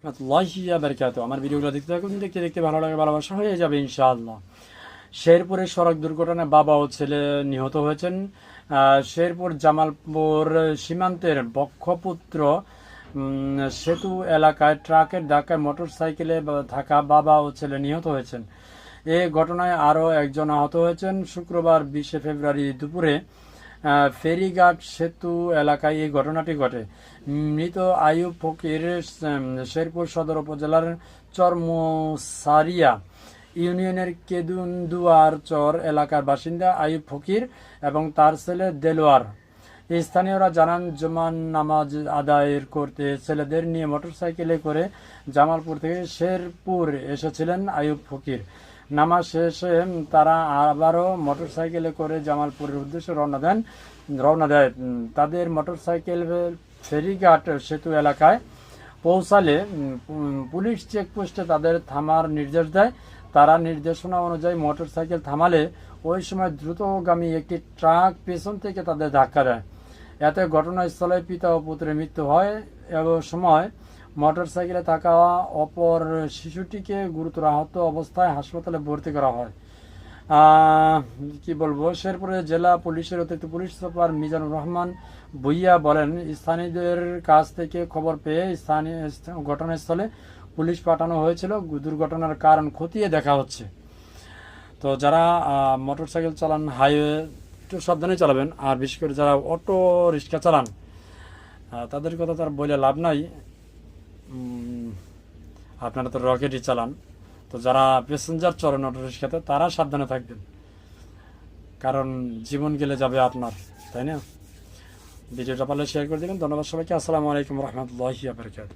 আমার ভিডিওগুলো দেখতে থাকুন, দেখতে দেখতে ভালো লাগে, ভালোবাসা হয়ে যাবে ইনশাআল্লাহ। শেরপুরে সড়ক দুর্ঘটনায় বাবা ও ছেলে নিহত হয়েছেন। শেরপুর জামালপুর সীমান্তের বক্ষপুত্র সেতু এলাকায় ট্রাকের ধাক্কায় মোটরসাইকেলে থাকা বাবা ও ছেলে নিহত হয়েছেন। এ ঘটনায় আরও একজন আহত হয়েছেন। শুক্রবার 20 ফেব্রুয়ারি দুপুরে ফেরিঘাট সেতু এলাকায় এই ঘটনাটি ঘটে। মৃত আইয়ুব ফকির শেরপুর সদর উপজেলার চরমুসারিয়া ইউনিয়নের কেদুনদুয়ার চর এলাকার বাসিন্দা আইয়ুব ফকির এবং তার ছেলে দেলোয়ার। স্থানীয়রা জানান, জুমার নামাজ আদায় করতে ছেলেদের নিয়ে মোটরসাইকেলে করে জামালপুর থেকে শেরপুর এসেছিলেন আইয়ুব ফকির। নামাজ শেষে তারা আবারও মোটরসাইকেলে করে জামালপুরের উদ্দেশ্যে রওনা দেয়। তাদের মোটরসাইকেল ফেরিঘাট সেতু এলাকায় পৌঁছালে পুলিশ চেকপোস্টে তাদের থামার নির্দেশ দেয়। তারা নির্দেশনা অনুযায়ী মোটরসাইকেল থামালে ওই সময় দ্রুতগামী একটি ট্রাক পেছন থেকে তাদের ধাক্কা দেয়। এতে ঘটনাস্থলে পিতা ও পুত্রের মৃত্যু হয়। এবং সময় মোটরসাইকেলে থাকা অপর শিশুটিকে গুরুতর আহত অবস্থায় হাসপাতালে ভর্তি করা হয়। কি বলবো, শেরপুরে জেলা পুলিশের অতিরিক্ত পুলিশ সুপার মিজানুর রহমান ভুইয়া বলেন, স্থানীয়দের কাছ থেকে খবর পেয়ে ঘটনাস্থলে পুলিশ পাঠানো হয়েছিল। দুর্ঘটনার কারণ খতিয়ে দেখা হচ্ছে। তো যারা মোটরসাইকেল চালান হাইওয়ে একটু সাবধানে চালাবেন, আর বিশেষ করে যারা অটো রিক্সা চালান তাদের কথা তার বলে লাভ নাই। আপনারা তো রকেটই চালান, তো যারা প্যাসেঞ্জার চড়েন অটো রিক্সাতে তারা সাবধানে থাকবেন, কারণ জীবন গেলে যাবে আপনার, তাই না? ভিডিওটা পারলে শেয়ার করে দেবেন। ধন্যবাদ সবাইকে। আসসালামু আলাইকুম রহমতুল্লাহি ওয়া বারাকাতুহু।